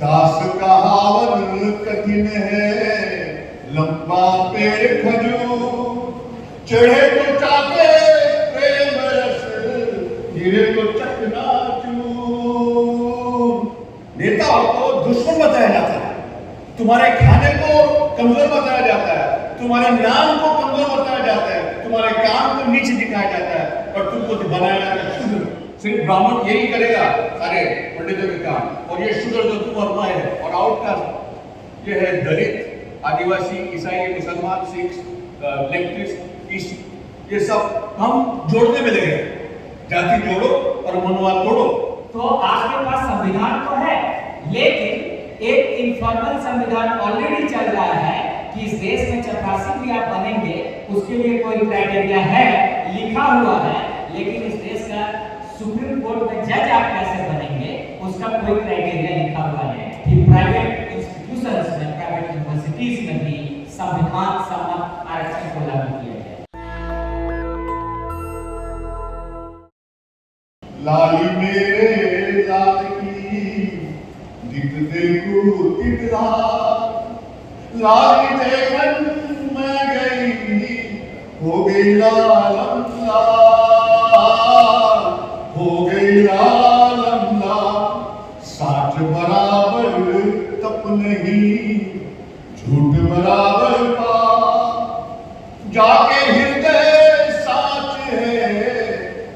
दास कहावन कठिन है, लंबा पेड़ खजूर, चढ़े तो चाके प्रेम रस, गिरे तो चकनाचूर। नेताओं को दुश्मन बताया जाता है, तुम्हारे खाने को कमजोर बताया जाता है, तुम्हारे नाम को कमजोर बताया जाता है, तुम्हारे काम को नीचे दिखाया जाता है, और तुमको बनाया जाता है शूद्र। सिर्फ ब्राह्मण यही करेगा सारे पंडितों के काम, और ये शूद्र जो तुम और मैं है, और आउटकास्ट ये है दलित, आदिवासी, ईसाई, मुसलमान, सिख, लेफ्टिस्ट, ईस्ट, ये सब हम जोड़ने में लगे, जाति जोड़ो और मनवाद तोड़ो। तो आपके पास संविधान तो है, लेकिन एक इनफॉर्मल संविधान ऑलरेडी चल रहा है कि इस देश में चपरासी भी आप बनेंगे, उसके लिए कोई क्राइटेरिया है, लिखा हुआ है, लेकिन इस देश का सुप्रीम कोर्ट में जज आप कैसे बनेंगे उसका कोई क्राइटेरिया लिखा हुआ है कि प्राइवेट इंस्टीट्यूशंस में, प्राइवेट यूनिवर्सिटीज में भी संविधान सम्मत आरक्षण को लागू किया जाए। लाली मेरे लाल की दिख देखो कितना, लाली देखन मैं गई, हो गई लालम लाल, हो गई लालम लाल। साठ बराबर तप नहीं, झूठ बराबर पाप, जाके हृदय साच है,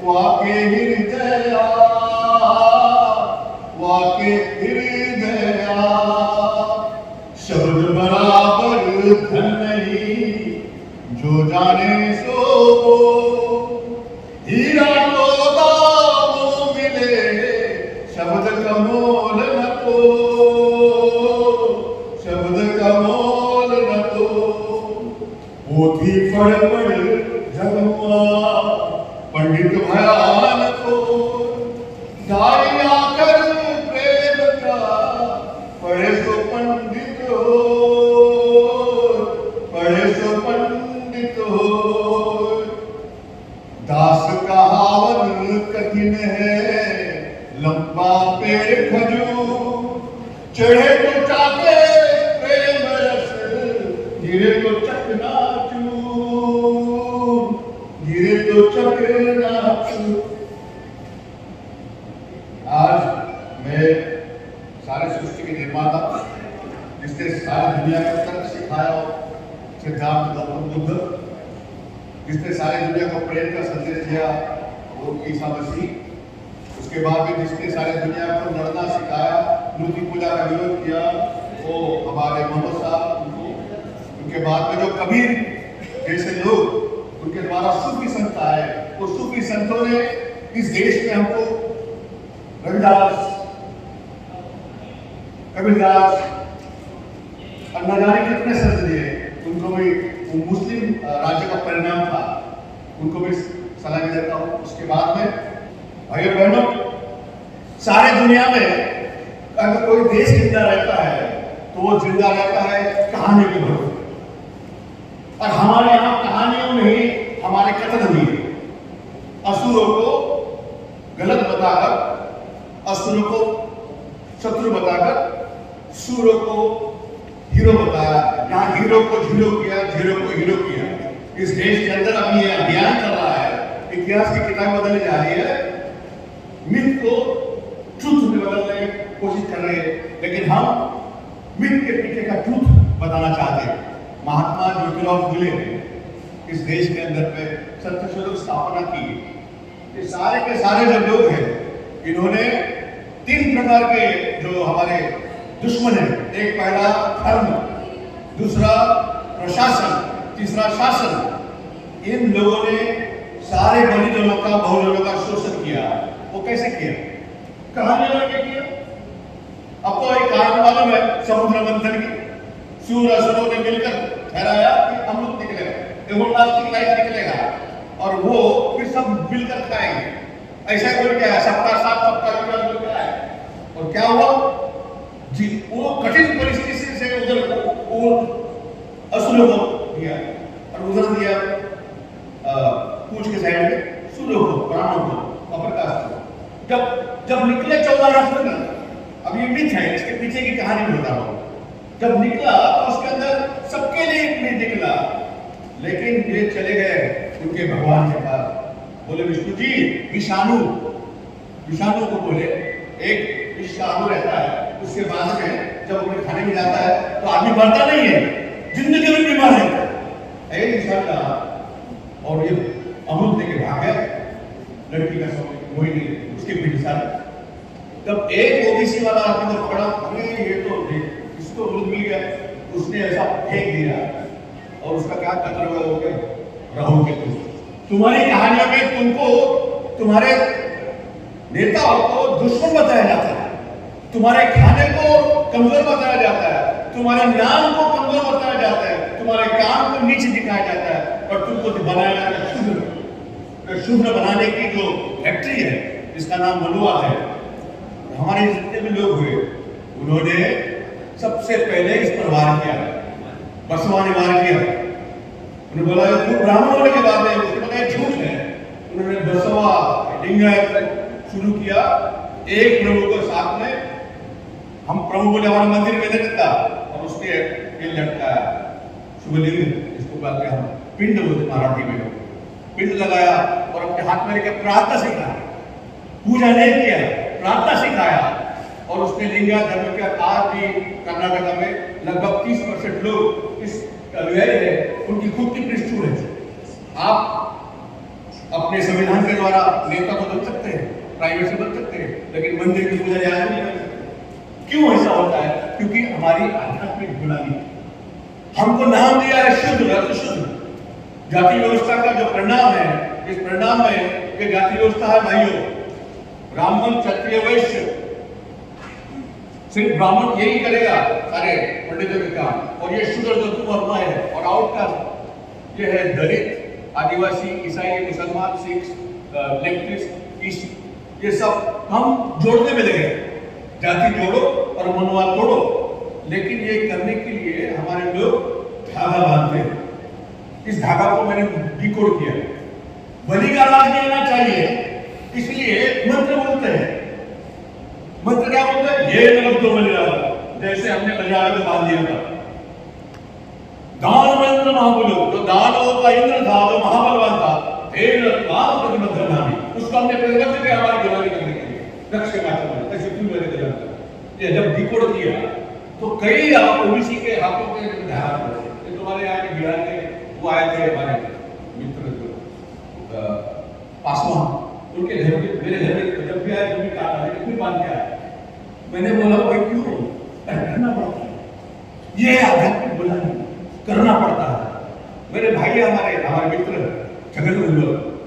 वाके हृदय, वाके हृदय। शब्द बराबर धन नहीं, जो जाने सो हीरा तो दामों मिले, शब्द का मोल न तो, शब्द का मोल न तो। पोथी पढ़ पढ़ जगुआ, पंडित भयान को, गाड़ी आकर प्रेम का, पढ़े सो पंडित हो, पढ़े सो पंडित हो। दास कहावन कठिन है, लंबा पेड़ खजूर, चढ़े तो चाके प्रेम रस, गिरे तो चकनाचूर, गिरे तो चकनाचूर। आज मैं सारे सृष्टि के निर्माता, जिसने सारी दुनिया को तर्क सिखाया, सिद्धार्थ गौतम बुद्ध, जिसने सारी दुनिया को प्रेम का संदेश दिया, वो ईसा मसीह। उसके बाद में जिसने सारी दुनिया को लड़ना सिखाया, मूर्ति पूजा का विरोध किया, वो हमारे मोहम्मद साहब। उनके बाद में जो कबीर जैसे लोग, उनके द्वारा सूफी संत आए, वो सूफी संतों ने इस देश में हमको रविदास, कबीरदास, न जाने कितने संत दिए। उनको भी मुस्लिम राज्य का परिणाम था, उनको भी सलामी देता हूँ। उसके बाद में भाइयों बहनों, सारे दुनिया में अगर कोई देश जिंदा रहता है तो वो जिंदा रहता है कहानी के भरोसे, और हमारे यहाँ कहानियों में ही हमारे कथन हुई है। असुरों को गलत बताकर, असुरों को शत्रु बताकर, सूरों को हीरो बताया। यहाँ हीरो को जीरो किया, जीरो को हीरो किया। इस देश के अंदर अभी ये अभियान चल रहा है, इतिहास की किताब बदलने जा रही है, मिथ को ट्रूथ में बदलने की कोशिश कर रहे हैं, लेकिन हम मिथ के पीछे का ट्रूथ बताना चाहते हैं। महात्मा ज्योतिराव फुले ने इस देश के अंदर पे सत्य स्वरूप स्थापना की। ये सारे के सारे जो लोग हैं, इन्होंने 3 प्रकार के जो हमारे दुश्मन है, एक पहला धर्म, दूसरा प्रशासन, तीसरा शासन। इन लोगों ने सारे बलिजनों का, बहुजनों का शोषण किया। वो कैसे किया? कहानियों में किया। अब तो एक कारण मालूम है, समुद्र मंथन की। सूर असुरों ने मिलकर ठहराया कि अमृत निकलेगा, एवरलास्टिंग लाइफ निकलेगा, और वो फिर सब मिलकर खाएंगे। ऐसा बोल क्या है, सबका साथ सबका विकास बोल क्या है। और क्या हुआ जी, वो कठिन परिस्थिति से उधर वो असुरों को दिया, और उधर दिया पूछ के साइड में सूर्यों को, ब्राह्मणों को, अपर कास्ट को। जब निकले 14 रत्न, अब ये मिथ है, इसके पीछे की कहानी कहानी में बता रहा हूं। जब निकला तो उसके अंदर सबके लिए नहीं निकला, लेकिन ये चले गए उनके भगवान के पास, बोले विष्णु जी विषाणु को बोले, एक विषाणु रहता है, उसके बाद में जब उन्हें खाने में जाता है तो आदमी मरता नहीं है, जिंदगी में बीमार रहता है। इंसान और ये अमृत लेके भाग गया लड़की का मोहिनी उसके पीछे साथ। तब एक ओबीसी वाला आदमी को पकड़ा, अरे ये तो इसको अमृत मिल गया, उसने ऐसा फेंक दिया और उसका क्या कत्ल हो गया, राहु केतु। तुम्हारी कहानियों में तुमको तुम्हारे नेताओं को दुश्मन बताया जाता है, तुम्हारे खाने को कमजोर बताया जाता है, तुम्हारे नाम को कमजोर बताया जाता है, तुम्हारे काम को नीचे दिखाया जाता है, और तुमको बनाया जाता है शुद्र। शुद्र बनाने की जो फैक्ट्री है जिसका नाम मनुआ है, हमारे जितने भी लोग हुए उन्होंने सबसे पहले इस पर वार किया, बसवा ने वार किया। उन्होंने बोला ब्राह्मण होने के बाद में उसने बताया झूठ है, उन्होंने बसवा लिंगायत शुरू किया। एक प्रभु को साथ में हम प्रभु बोले हमारा मंदिर में नहीं देता, और उसके ये लटका शुभलिंग, इसको कहते हम पिंड बोलते मराठी में, पिंड लगाया और अपने हाथ में लेकर प्रार्थना सिखाया, पूजा नहीं किया, प्रार्थना सिखाया। और उसने लिंगा धर्म के आज भी कर्नाटका में लगभग 30% लोग इस अनुयायी है, उनकी खुद की प्रीस्टहुड है। आप अपने संविधान के द्वारा नेता को बन सकते हैं, प्राइवेट से बन सकते हैं, लेकिन मंदिर की पूजा यहाँ नहीं बन सकते। क्यों ऐसा होता है? क्योंकि हमारी आध्यात्मिक गुलामी। हमको नाम दिया है शुद्ध, रक्त शुद्ध। जाति व्यवस्था का जो परिणाम है, इस परिणाम में ये जाति व्यवस्था है भाइयों, ब्राह्मण क्षत्रिय वैश्य, सिर्फ ब्राह्मण यही करेगा सारे पंडितों के काम, और ये शूद्र जो तुम वर्मा है और आउटकास्ट ये है दलित, आदिवासी, ईसाई, मुसलमान, सिख, लेफ्टिस्ट, ईस्ट, ये सब हम जोड़ने में लगे, जाति जोड़ो और मनोवाद तोड़ो। लेकिन ये करने के लिए हमारे लोग धागा बांधते हैं। इस धागा को मैंने डिकोड किया, बलि का लाज नहीं होना चाहिए, इसलिए मंत्र बोलते हैं। मंत्र क्या बोलते हैं? ये मतलब दो बलि डाला, जैसे हमने बलियाड़ा को बांध दिया था। दान मंत्र महाबलो, तो दानवों का इंद्र था, जो महाबलवान था, उसको हमने परिवर्तित किया हमारी गुलामी करने के लिए, रक्ष के माध्यम ऐसे क्यों मैंने जानता। ये जब डिकोड किया तो कई ओबीसी के हाथों के ध्यान पड़े। तुम्हारे यहाँ के बिहार के वो आए थे हमारे मित्र पासवान, उनके घर में, मेरे घर में जब भी आए, जब भी कहा कितनी बात क्या है, मैंने बोला भाई क्यों करना पड़ता है, ये आध्यात्मिक गुलामी करना पड़ता है। मेरे भाई हमारे मित्र जगत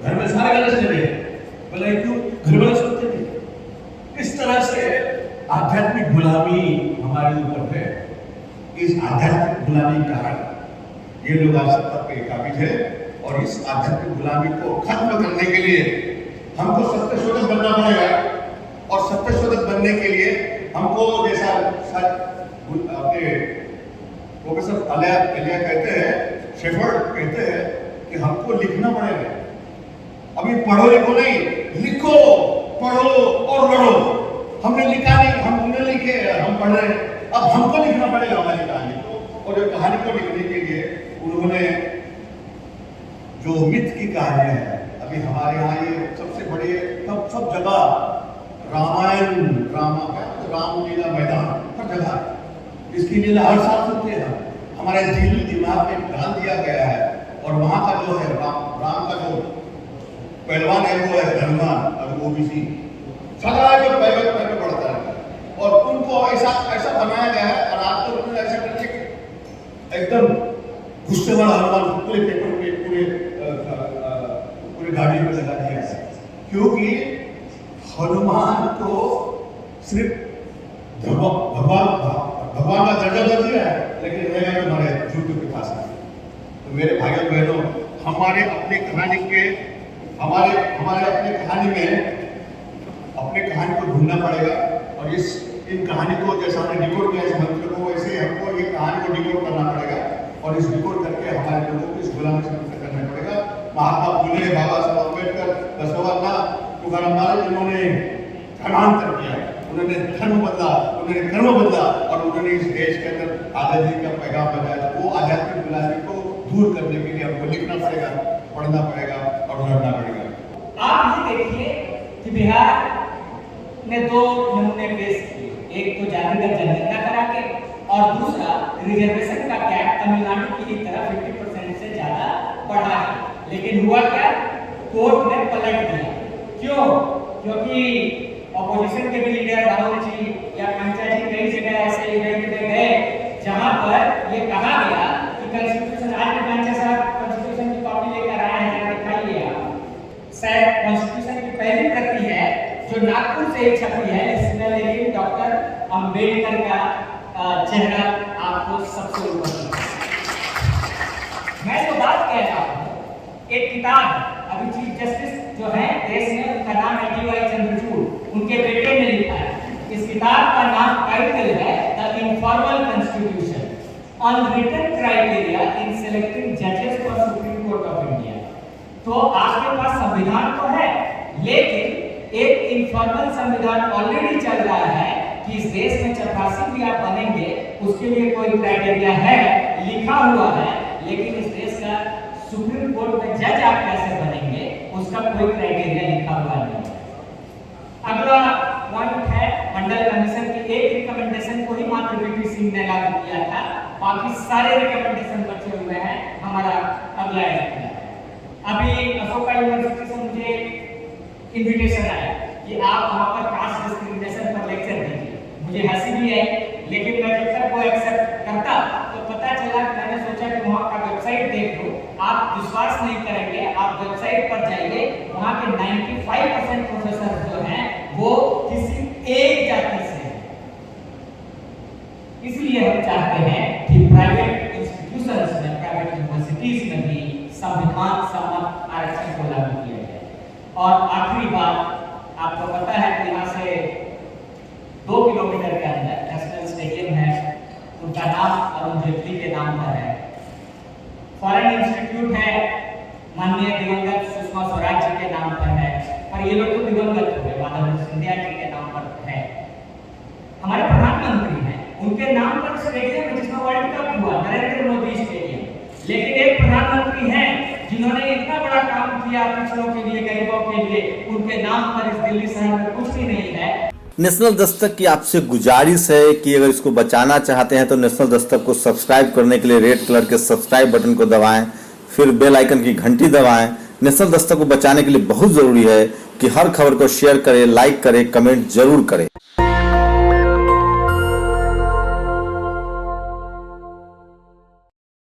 घर में सारे गलत चले गए, बोले क्यों घर वाले सोचते थे। इस तरह से आध्यात्मिक गुलामी हमारे ऊपर है। इस आध्यात्मिक गुलामी का कारण ये लोग आज सत्ता पे काबिज है, और इस आध्यात्मिक गुलामी को खत्म करने के लिए हमको सत्यशोधक बनना पड़ेगा। और सत्यशोधक बनने के लिए हमको जैसा अपने प्रोफेसर एलिया कहते हैं, शेफर्ड कहते हैं कि हमको लिखना पड़ेगा। अभी पढ़ो लिखो नहीं, लिखो, पढ़ो और लड़ो। हमने लिखा नहीं, हम उन्हें लिखे, हम पढ़ रहे हैं। अब हमको लिखना पड़ेगा हमारी कहानी को, और जो कहानी को लिखने के लिए उन्होंने जो मिथ की कहानियां हैं, अभी हमारे यहाँ ये सबसे बड़े सब जगह रामायण, राम लीला मैदान हर जगह, इसकी लीला हर साल सुनते हैं। हमारे दिमाग में डाल दिया गया है। और वहाँ का जो है राम का जो पहलवान है वो है हनुमान, और ओबीसी सदा जो पैर बढ़ता है, और उनको ऐसा बनाया गया है। और आज तो उन्होंने ऐसा करके एकदम गुस्से वाला हनुमान पूरे पेपर पे पूरे गाड़ी में लगा दिया है, क्योंकि हनुमान को सिर्फ भगवान का दर्जा दे दिया है, लेकिन रहेगा हमारे जूतों के पास है। तो मेरे भाइयों बहनों, हमारे अपने कहानी में अपने कहानी को ढूंढना पड़ेगा। और इन कहानी को जैसा हमने डिकोड किया इस मंत्र को, वैसे हमको ये कहानी को डिकोड करना पड़ेगा, और इस डिकोड करके हमारे लोगों को इस गुलामी से मुक्त करना पड़ेगा। महात्मा फुले, बाबा साहब अम्बेडकर, बसवण्णा, तुकाराम महाराज, इन्होंने धर्मांतर किया, उन्होंने धर्म बदला, उन्होंने कर्म बदला, और उन्होंने आज़ादी का पैगाम लगाया, वो आध्यात्मिक गुलामी को दूर करने के लिए हमको लिखना पड़ेगा, पढ़ना पड़ेगा और लड़ना पड़ेगा। आप ये देखिए कि बिहार ने दो नमूने पेश किए, एक तो जातिगत जनगणना करा के और दूसरा रिजर्वेशन का कैप तमिलनाडु की तरह 50% से ज्यादा बढ़ा है। लेकिन हुआ क्या, कोर्ट ने पलट दिया। क्यों? क्योंकि ऑपोजिशन के भी लीडर राहुल जी या पंचा जी कई जगह ऐसे इवेंट में गए जहां पर ये कहा गया कि कॉन्स्टिट्यूशन, आज भी पंचा साहब कॉन्स्टिट्यूशन की कॉपी लेकर आए हैं, दिखाइए आप। शायद कॉन्स्टिट्यूशन की पहली प्रति है जो नागपुर से छपी है, इसमें लेकिन डॉक्टर अंबेडकर का चेहरा आपको सबसे ऊपर। मैं तो बात कह रहा हूँ, एक किताब अभी चीफ जस्टिस जो है देश में, उनका नाम है डी.वाई. चंद्रचूड़, उनके बेटे ने लिखा है। इस किताब का नाम टाइटल है the informal constitution, unwritten criteria in selecting जजेस for Supreme Court of India. तो आपके पास संविधान तो है, लेकिन एक इनफॉर्मल संविधान ऑलरेडी चल रहा है कि इस देश में चपरासी भी आप बनेंगे, उसके लिए कोई क्राइटेरिया है, लिखा हुआ है, लेकिन इस देश का सुप्रीम कोर्ट में जज आप कैसे बनेंगे उसका कोई क्राइटेरिया लिखा हुआ नहीं है। अगला पॉइंट है मंडल कमीशन की एक रिकमेंडेशन को ही मात्र वीपी सिंह ने लागू किया था, बाकी सारे रिकमेंडेशन बचे हुए हैं। हमारा अगला है, अभी अशोका यूनिवर्सिटी से मुझे इनविटेशन आया कि आप वहां पर कास्ट डिस्क्रिमिनेशन पर लेक्चर दीजिए। मुझे हंसी भी आई, लेकिन मैं जब तक वो एक्सेप्ट करता तो पता चला, मैंने सोचा कि वहां का वेबसाइट देख लो, आप विश्वास नहीं करेंगे, आप वेबसाइट पर जाइए, वहां के 95% प्रोफेसर जो हैं वो किसी एक जाति से हैं। इसलिए हम चाहते हैं कि प्राइवेट इंस्टीट्यूशंस में, प्राइवेट यूनिवर्सिटीज में भी संविधान सम्मत आरक्षण को लागू किया जाए। और आखिरी बात, आपको पता है कि यहाँ से 2 किलोमीटर के अंदर नेशनल स्टेडियम है, उनका नाम अरुण जेटली के नाम पर है। फॉरेन इंस्टीट्यूट है, माननीय दिवंगत सुषमा स्वराज जी के नाम पर है, पर ये लोग तो दिवंगत हो गए, माधव सिंधिया जी के नाम पर है। हमारे प्रधानमंत्री हैं, उनके नाम पर स्टेडियम है जिसमें वर्ल्ड कप हुआ, नरेंद्र मोदी स्टेडियम। लेकिन एक प्रधानमंत्री हैं जिन्होंने इतना बड़ा काम किया पिछड़ों के लिए, गरीबों के लिए, उनके नाम पर इस दिल्ली शहर में कुछ भी नहीं है। नेशनल दस्तक की आपसे गुजारिश है कि अगर इसको बचाना चाहते हैं तो नेशनल दस्तक को सब्सक्राइब करने के लिए रेड कलर के सब्सक्राइब बटन को दबाएं, फिर बेल आइकन की घंटी दबाएं। नेशनल दस्तक को बचाने के लिए बहुत जरूरी है कि हर खबर को शेयर करें, लाइक करें, कमेंट जरूर करें।